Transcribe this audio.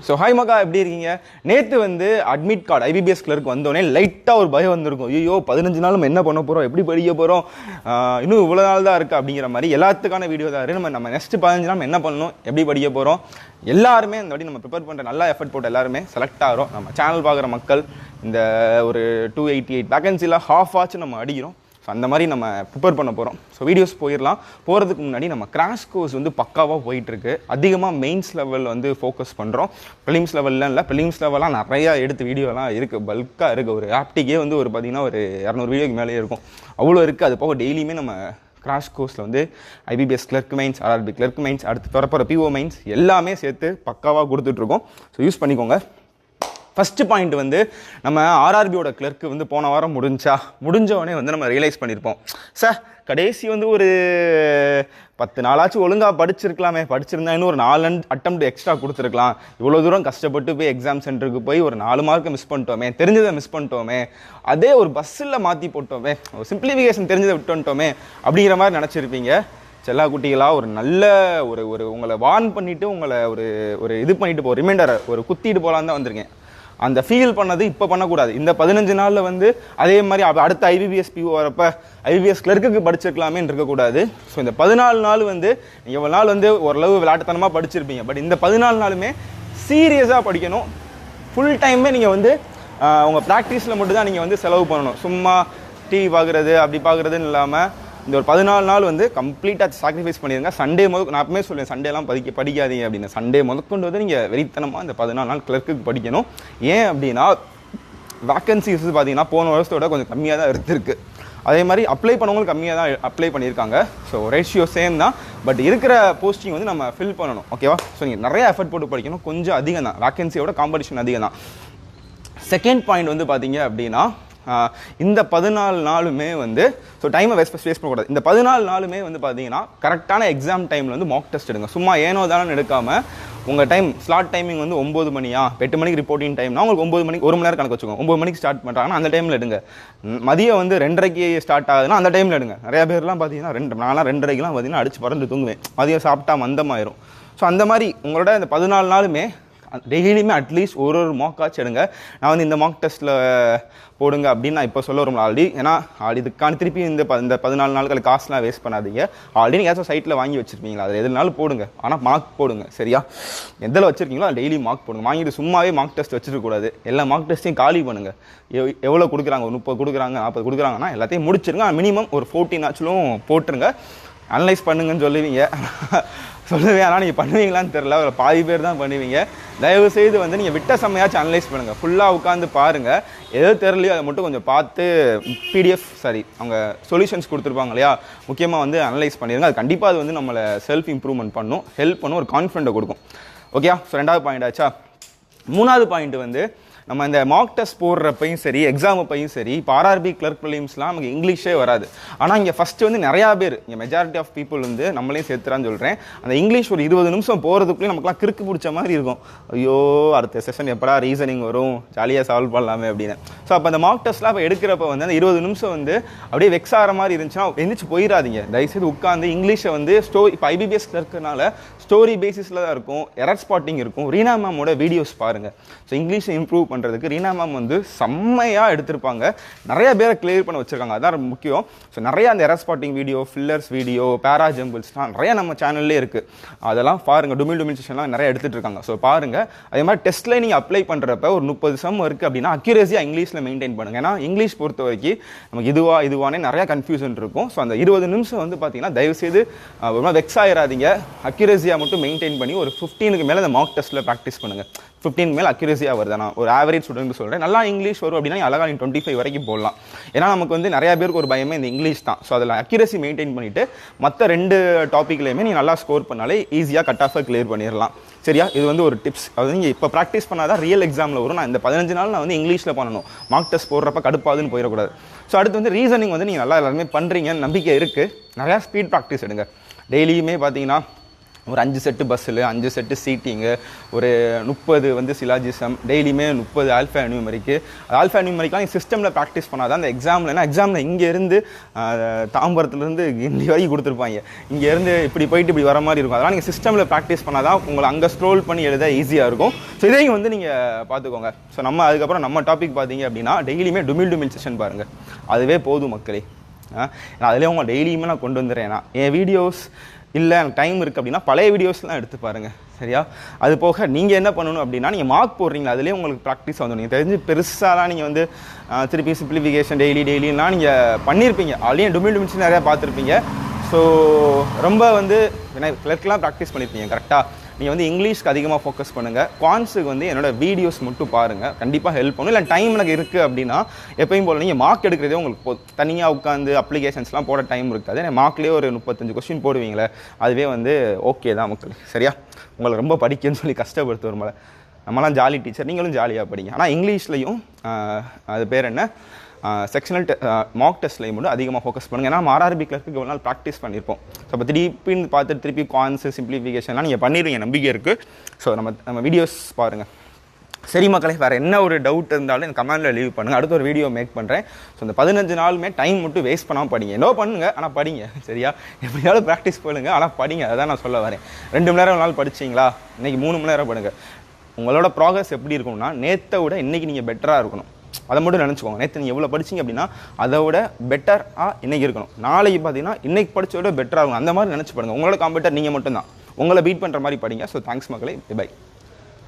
So hi மக்கா, எப்படி இருக்கீங்க? நேற்று வந்து அட்மிட் கார்டு IBPS கிளர்க் வந்தோடனே லைட்டாக ஒரு பயம் வந்திருக்கும். ஐயோ 15 நாள் நம்ம என்ன பண்ண போகிறோம், எப்படி படிக்க போகிறோம், இன்னும் இவ்வளோ நாள் தான் இருக்குது அப்படிங்கிற மாதிரி எல்லாத்துக்கான வீடியோ தான் இருக்குது. நம்ம நெக்ஸ்ட் 15 நாள் என்ன பண்ணணும், எப்படி படிக்க போகிறோம், எல்லாருமே இந்த வாட்டி நம்ம ப்ரிப்பேர் பண்ணுற நல்லா எஃபர்ட் போட்டு எல்லாருமே செலக்ட் ஆகிறோம். நம்ம சேனல் பார்க்குற மக்கள் இந்த ஒரு 288 வேகன்சியில் ஹாஃப் ஆச்சு நம்ம அடிக்கிறோம். ஸோ அந்த மாதிரி நம்ம ப்ரிப்பேர் பண்ண போகிறோம். ஸோ வீடியோஸ் போயிடலாம். போகிறதுக்கு முன்னாடி நம்ம கிராஷ் கோர்ஸ் வந்து பக்காவாக போயிட்டுருக்கு. அதிகமாக மெயின்ஸ் லெவல் வந்து ஃபோக்கஸ் பண்ணுறோம். ப்ரிலிம்ஸ் லெவல்லாம் இல்லை, ப்ரிலிம்ஸ் லெவலாம் நிறையா எடுத்து வீடியோலாம் இருக்குது, பல்காக இருக்குது. ஒரு ஆப்டிக்கே வந்து ஒரு பார்த்திங்கன்னா ஒரு 200 வீடியோக்கு மேலே இருக்கும், அவ்வளோ இருக்குது. அது போக டெய்லியுமே நம்ம கிராஷ் கோர்ஸில் வந்து IBPS clerk mains, RRB clerk mains, அடுத்து வரப்போகிற PO மைன்ஸ் எல்லாமே சேர்த்து பக்காவாக கொடுத்துட்ருக்கோம். ஸோ யூஸ் பண்ணிக்கோங்க. ஃபஸ்ட்டு பாயிண்ட் வந்து நம்ம RRBயோட கிளர்க்கு வந்து போன வாரம் முடிஞ்சவொடனே வந்து நம்ம ரியலைஸ் பண்ணியிருப்போம், சார் கடைசி வந்து ஒரு 10 நாளாச்சும் ஒழுங்காக படிச்சிருக்கலாமே, படிச்சிருந்தா இன்னும் ஒரு 4 அட்டெம்ப்ட் எக்ஸ்ட்ரா கொடுத்துருக்கலாம், இவ்வளோ தூரம் கஷ்டப்பட்டு போய் எக்ஸாம் சென்டருக்கு போய் ஒரு 4 மார்க்கை மிஸ் பண்ணிட்டோமே, தெரிஞ்சதை மிஸ் பண்ணிட்டோமே, அதே ஒரு பஸ்ஸில் மாற்றி போட்டோமே, ஒரு சிம்பிளிஃபிகேஷன் தெரிஞ்சதை விட்டு வந்துட்டோமே அப்படிங்கிற மாதிரி நினச்சிருப்பீங்க. செல்லா குட்டிகளாக ஒரு நல்ல ஒரு உங்களை வார்ன் பண்ணிவிட்டு உங்களை ஒரு இது பண்ணிவிட்டு போ, ரிமைண்டரை ஒரு குத்திட்டு போகலான்னு தான் வந்திருக்கேன். அந்த ஃபீல் பண்ணது இப்போ பண்ணக்கூடாது. இந்த 15 நாளில் வந்து அதே மாதிரி அடுத்த IBPS PO வரப்போ IBPS கிளர்க்குக்கு படிச்சிருக்கலாமேன்னு இருக்கக்கூடாது. ஸோ இந்த 14 நாள் வந்து நீங்கள் எவ்வளோ நாள் வந்து ஓரளவு விளையாட்டுத்தனமாக படிச்சிருப்பீங்க, பட் இந்த 14 நாளுமே சீரியஸாக படிக்கணும். ஃபுல் டைமே நீங்கள் வந்து உங்கள் ப்ராக்டிஸில் மட்டும் தான் நீங்கள் வந்து செலவு பண்ணணும். சும்மா டிவி பார்க்குறது அப்படி பார்க்குறதுன்னு இல்லாமல் இந்த ஒரு 14 நாள் வந்து கம்ப்ளீட்டாக சாக்ரிஃபைஸ் பண்ணிடுங்க. சண்டே நான் எப்பவுமே சொல்லுவேன், சண்டேலாம் படிக்காதீங்க அப்படின்னு. சண்டே முதற்கொண்டு வந்து நீங்கள் வெறித்தனமாக இந்த 14 நாள் கிளர்க்குக்கு படிக்கணும். ஏன் அப்படின்னா வேக்கன்சிஸ் பார்த்தீங்கன்னா போன வருஷத்தோட கொஞ்சம் கம்மியாக தான் இருந்திருக்கு. அதே மாதிரி அப்ளை பண்ணவங்களும் கம்மியாக தான் அப்ளை பண்ணியிருக்காங்க. ஸோ ரேஷியோ சேம் தான், பட் இருக்கிற போஸ்டிங் வந்து நம்ம ஃபில் பண்ணணும். ஓகேவா? ஸோ நீங்கள் நிறைய எஃபர்ட் போட்டு படிக்கணும். கொஞ்சம் அதிகம் தான், வேக்கன்சியோட காம்படிஷன் அதிகம் தான். செகண்ட் பாயிண்ட் வந்து பார்த்தீங்க அப்படின்னா இந்த 14 நாளுமே வந்து ஸோ டைமை வேஸ்ட் பண்ணக்கூடாது. இந்த 14 நாளுமே வந்து பார்த்தீங்கன்னா கரெக்டான எக்ஸாம் டைமில் வந்து மாக் டெஸ்ட் எடுங்க. சும்மா ஏனோ தானே எடுக்காமல் உங்கள் டைம் ஸ்லாட் டைமிங் வந்து 9 மணியா, 8 மணிக்கு ரிப்போர்ட்டிங் டைம்னா உங்களுக்கு 9 மணிக்கு 1 மணி நேரம் கணக்கு வச்சுக்கோங்க. 9 மணிக்கு ஸ்டார்ட் பண்ணுறாங்கன்னா அந்த டைமில் எடுங்க. மதியம் வந்து 2:30க்கு ஸ்டார்ட் ஆகுதுன்னா அந்த டைமில் எடுங்க. நிறையா பேர்லாம் பார்த்தீங்கன்னா நான்லாம் 2:30க்குலாம் பார்த்தீங்கன்னா அடிச்சு பறந்து தூங்குவேன், மதியம் சாப்பிட்டா மந்தமாயிரும். ஸோ அந்த மாதிரி உங்களோட இந்த 14 நாளுமே டெய்லியுமே அட்லீஸ்ட் ஒரு மாக்காச்சும் எடுங்க. நான் வந்து இந்த மாக் டெஸ்ட்டில் போடுங்க அப்படின்னு நான் இப்போ சொல்ல வரும் ஆல்ரெடி. ஏன்னா இதுக்கான திருப்பி இந்த 14 நாட்கள் காசுலாம் வேஸ்ட் பண்ணாதீங்க. ஆல்ரெடி நீங்கள் ஏதாச்சும் சைட்டில் வாங்கி வச்சுருப்பீங்களா, அதில் எதுனாலும் போடுங்க, ஆனால் மார்க் போடுங்க. சரியா? எதில் வச்சுருக்கீங்களோ அது டெய்லி மார்க் போடுங்க. வாங்கிட்டு சும்மாவே மார்க் டெஸ்ட் வச்சுருக்கக்கூடாது. எல்லா மார்க் டெஸ்ட்டையும் காலி பண்ணுங்கள். எவ்வளோ கொடுக்குறாங்க, ஒரு 30 கொடுக்குறாங்க, 40 கொடுக்குறாங்கன்னா எல்லாத்தையும் முடிச்சிருங்க. மினிமம் ஒரு 14 ஆச்சும் போட்டுருங்க. அனலைஸ் பண்ணுங்கன்னு சொல்லுவீங்க, சொல்லுவேன், ஆனால் நீங்கள் பண்ணுவீங்களான்னு தெரில. ஒரு பாதி பேர் தான் பண்ணுவீங்க. தயவுசெய்து வந்து நீங்கள் விட்ட சமையாச்சும் அனலைஸ் பண்ணுங்கள். ஃபுல்லாக உட்காந்து பாருங்கள். எதோ தெரியலையோ அதை மட்டும் கொஞ்சம் பார்த்து PDF அவங்க சொல்யூஷன்ஸ் கொடுத்துருப்பாங்க இல்லையா, முக்கியமாக வந்து அனலைஸ் பண்ணிடுங்க. அது கண்டிப்பாக அது வந்து நம்மளை செல்ஃப் இம்ப்ரூவ்மெண்ட் பண்ணும், ஹெல்ப் பண்ணும், ஒரு கான்ஃபிடென்ட்டை கொடுக்கும். ஓகேயா? ஸோ 2வது பாயிண்ட் ஆச்சா. 3வது பாயிண்ட் வந்து நம்ம இந்த மாக் டெஸ்ட் போடுறப்பையும் சரி, எக்ஸாம் அப்பையும் சரி, இப்போ RRB கிளர்க் ப்ரிலிம்ஸ்லாம் நமக்கு இங்கிலீஷே வராது. ஆனால் இங்கே ஃபஸ்ட்டு வந்து நிறையா பேர், இங்கே மெஜாரிட்டி ஆஃப் பீப்புள் வந்து நம்மளையும் சேர்த்துறான்னு சொல்கிறேன், அந்த இங்கிலீஷ் ஒரு 20 நிமிஷம் போகிறதுக்குள்ளே நமக்குலாம் கிறுக்கு பிடிச்ச மாதிரி இருக்கும். ஐயோ அடுத்த செஷன் எப்படா ரீசனிங் வரும், ஜாலியாக சால்வ் பண்ணலாமே அப்படின்னு. ஸோ அப்போ அந்த மாக் டெஸ்ட்லாம் இப்போ எடுக்கிறப்ப வந்து அந்த 20 நிமிஷம் வந்து அப்படியே வெக்ஸ் ஆகிற மாதிரி இருந்துச்சுன்னா எந்திரிச்சு போயிடாதீங்க. தயவுசெய்து உட்காந்து இங்கிலீஷை வந்து இப்போ IBPS கிளர்க்குனால ஸ்டோரி பேசிஸில் தான் இருக்கும், எரர் ஸ்பாட்டிங் இருக்கும். ரீனா மேமோட வீடியோஸ் பாருங்கள். ஸோ இங்கிலீஷை இம்ப்ரூவ் பண்ணுறதுக்கு ரீனா மேம் வந்து செம்மையாக எடுத்திருப்பாங்க. நிறைய பேரை கிளியர் பண்ண வச்சுருக்காங்க, அதுதான் ரொம்ப முக்கியம். ஸோ நிறையா அந்த error spotting video, fillers video, பேரா ஜம்பிள்ஸ்லாம் நிறையா நம்ம சேனல்லே இருக்குது. அதெல்லாம் பாருங்கள். டுமில் செஷன்லாம் நிறையா எடுத்துகிட்டு இருக்காங்க. ஸோ பாருங்கள். அதே மாதிரி டெஸ்ட்டில் நீங்கள் அப்ளை பண்ணுறப்ப ஒரு 30 சம் இருக்குது அப்படின்னா அக்யூரேசியாக இங்கிலீஷில் மெயின்டைன் பண்ணுங்கள். ஏன்னா இங்கிலீஷ் பொறுத்த வரைக்கும் நமக்கு இதுவானே நிறையா கன்ஃபியூஷன் இருக்கும். ஸோ அந்த 20 நிமிஷம் வந்து பார்த்தீங்கன்னா தயவுசெய்து வெக்ஸ் ஆகிடாதீங்க. அக்யூரேசியாக மட்டும் மெயின்டைன் பண்ணி ஒரு 15க்கு மேலே அந்த மாக் டெஸ்ட்டில் ப்ராக்டிஸ் பண்ணுங்கள். 15 மேலே அக்யூரேசியாக வருது. நான் ஒரு ஆவரேஜ் ஸ்டூடெண்ட் சொல்கிறேன். நல்லா இங்கிலீஷ் வரும் அப்படின்னா அழகாக நீங்கள் 25 வரைக்கும் போடலாம். ஏன்னா நமக்கு வந்து நிறையா பேருக்கு ஒரு பயமே இந்த இங்கிலீஷ் தான். ஸோ அதில் அக்யூரேசி மெயின்டைன் பண்ணிவிட்டு மற்ற 2 டாப்பிக்லையுமே நீங்கள் நல்லா ஸ்கோர் பண்ணாலே ஈஸியாக கட் ஆஃபாக கிளியர் பண்ணிடலாம். சரியா? இது வந்து ஒரு டிப்ஸ். அது நீங்கள் இப்போ ப்ராக்டிஸ் பண்ணாதான் ரியல் எக்ஸாமில் வரும். நான் இந்த 15 நாள் நான் வந்து இங்கிலீஷில் பண்ணணும், மார்க் டெஸ்ட் போடுறப்ப கடுப்பாதுன்னு போயிடக்கூடாது. ஸோ அடுத்து வந்து ரீசனிங் வந்து நீங்கள் நல்லா எல்லாருமே பண்ணுறீங்கன்னு நம்பிக்கை இருக்குது. நிறையா ஸ்பீட் ப்ராக்டிஸ் எடுங்க. டெய்லியுமே பார்த்தீங்கன்னா ஒரு 5 செட்டு பஸ்ஸில் 5 செட்டு சீட்டிங்கு, ஒரு 30 வந்து சிலாஜிசம், டெய்லியுமே 30 ஆல்ஃபா நியூமரிக்கு. ஆல்ஃபா நியூமரிக்லாம் நீங்கள் சிஸ்டமில் ப்ராக்டிஸ் பண்ணாதான் அந்த எக்ஸாமில், ஏன்னா எக்ஸாமில் இங்கேருந்து தாம்பரத்துலேருந்து இங்கே வரைக்கும் கொடுத்துருப்பாங்க, இங்கேருந்து இப்படி போயிட்டு இப்படி வர மாதிரி இருக்கும். அதெல்லாம் நீங்கள் சிஸ்டமில் ப்ராக்டிஸ் பண்ணாதான் உங்களை அங்கே ஸ்க்ரோல் பண்ணி எழுத ஈஸியாக இருக்கும். ஸோ இதையும் வந்து நீங்கள் பார்த்துக்கோங்க. ஸோ நம்ம அதுக்கப்புறம் நம்ம டாபிக் பார்த்தீங்க அப்படின்னா டெய்லியுமே டுமில் செஷன் பாருங்கள், அதுவே போதும் மக்களே. அதிலே உங்கள் டெய்லியுமே நான் கொண்டு வந்துடுறேன். என் வீடியோஸ் இல்லை எனக்கு டைம் இருக்குது அப்படின்னா பழைய வீடியோஸ்லாம் எடுத்து பாருங்கள், சரியா? அது போக நீங்கள் என்ன பண்ணணும் அப்படின்னா, நீங்கள் மார்க் போடுறீங்களா, அதிலே உங்களுக்கு ப்ராக்டிஸ் வந்துடும். நீங்கள் தெரிஞ்சு பெருசாலாம் நீங்கள் வந்து திருப்பி சிம்பிளிஃபிகேஷன் டெய்லிலாம் நீங்கள் பண்ணியிருப்பீங்க, ஆல்ரெடி டுமில்ஸ் நிறையா பார்த்துருப்பீங்க. ஸோ ரொம்ப வந்து கிளர்க்கெலாம் ப்ராக்டிஸ் பண்ணியிருப்பீங்க கரெக்டாக. நீங்கள் வந்து இங்கிலீஷ்க்கு அதிகமாக ஃபோக்கஸ் பண்ணுங்கள். குவான்ஸுக்கு வந்து என்னோடய வீடியோஸ் மட்டும் பாருங்கள், கண்டிப்பாக ஹெல்ப் பண்ணும். இல்லை டைம் எனக்கு இருக்குது அப்படின்னா எப்பயும் போல் நீங்கள் மார்க் எடுக்கிறதே உங்களுக்கு தனியாக உட்காந்து அப்ளிகேஷன்ஸ்லாம் போட டைம் இருக்காது. மார்க்லேயே ஒரு 35 கொஸ்டின் போடுவீங்களே, அதுவே வந்து ஓகே தான் மக்கள், சரியா? உங்களை ரொம்ப படிக்கணும்னு சொல்லி கஷ்டப்படுத்து ஒரு மேலே. நம்மளாம் ஜாலி டீச்சர், நீங்களும் ஜாலியாக படிங்க. ஆனால் இங்கிலீஷ்லையும் அது பேர் என்ன, செக்ஷனல் மார்க் டெஸ்ட்லையும் மட்டும் அதிகமாக ஃபோக்கஸ் பண்ணுங்கள். ஏன்னா ஆர்ஆர்பி கிளர்க்கு இவ்வளோ நாள் ப்ராக்டிஸ் பண்ணியிருப்போம். ஸோ அப்போ திருப்பின்னு பார்த்துட்டு திருப்பி கான்ஸு சிம்பிளிஃபிகேஷன்லாம் நீங்கள் பண்ணிடுவீங்க, நம்பிக்கை இருக்குது. ஸோ நம்ம வீடியோஸ் பாருங்கள். சரி மக்களே, வேறு என்ன ஒரு டவுட் இருந்தாலும் எனக்கு கமெண்ட்டில் லீவ் பண்ணுங்கள், அடுத்த ஒரு வீடியோ மேக் பண்ணுறேன். ஸோ இந்த 15 நாளுமே டைம் மட்டும் வேஸ்ட் பண்ணாமல் படிங்க. என்னோ பண்ணுங்கள், ஆனால் படிங்க, சரியா? எப்படியாவது ப்ராக்டிஸ் பண்ணுங்கள், ஆனால் படிங்க. அதான் நான் சொல்ல வரேன். 2 மணி நேரம் நாள் படிச்சிங்களா, இன்றைக்கி 3 மணி நேரம் படுங்க. உங்களோட ப்ராக்ரஸ் எப்படி இருக்கணும்னா, நேற்றை விட இன்றைக்கி நீங்கள் பெட்டராக இருக்கணும். அதை மட்டும் நினச்சிக்கோங்க. நேற்று நீங்கள் எவ்வளோ படிச்சிங்க அப்படின்னா அதை விட பெட்டராக இன்றைக்கி இருக்கணும். நாளைக்கு பார்த்தீங்கன்னா இன்றைக்கி படித்தோட பெட்டராக இருக்கும். அந்த மாதிரி நினச்சி பாருங்கள். உங்களோட காம்பெட்டர் நீங்கள் மட்டும்தான். உங்களை பீட் பண்ணுற மாதிரி படிங்க. ஸோ தேங்க்ஸ் மக்களே, பை.